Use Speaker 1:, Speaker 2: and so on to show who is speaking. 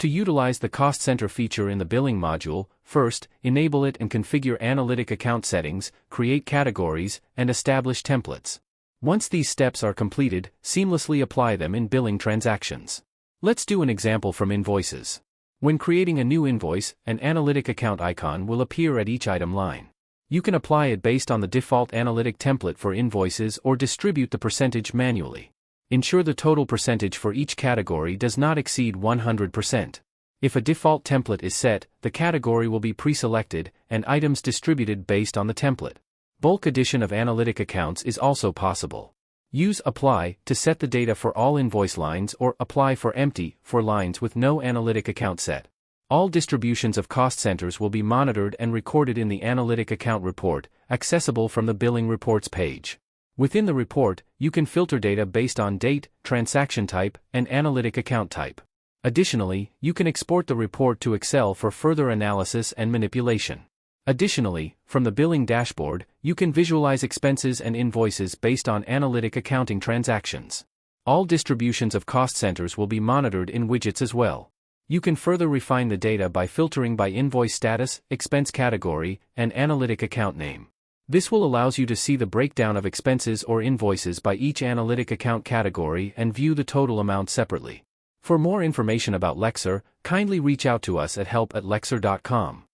Speaker 1: To utilize the Cost Center feature in the billing module, first, enable it and configure Analytic account settings, create categories, and establish templates. Once these steps are completed, seamlessly apply them in billing transactions. Let's do an example from invoices. When creating a new invoice, an Analytic account icon will appear at each item line. You can apply it based on the default Analytic template for invoices or distribute the percentage manually. Ensure the total percentage for each category does not exceed 100%. If a default template is set, the category will be pre-selected, and items distributed based on the template. Bulk addition of Analytic accounts is also possible. Use Apply to set the data for all invoice lines or Apply for Empty for lines with no Analytic account set. All distributions of cost centers will be monitored and recorded in the Analytic account report, accessible from the Billing Reports page. Within the report, you can filter data based on date, transaction type, and Analytic account type. Additionally, you can export the report to Excel for further analysis and manipulation. Additionally, from the billing dashboard, you can visualize expenses and invoices based on Analytic accounting transactions. All distributions of cost centers will be monitored in widgets as well. You can further refine the data by filtering by invoice status, expense category, and Analytic account name. This will allow you to see the breakdown of expenses or invoices by each Analytic account category and view the total amount separately. For more information about Lexzur, kindly reach out to us at help@lexzur.com.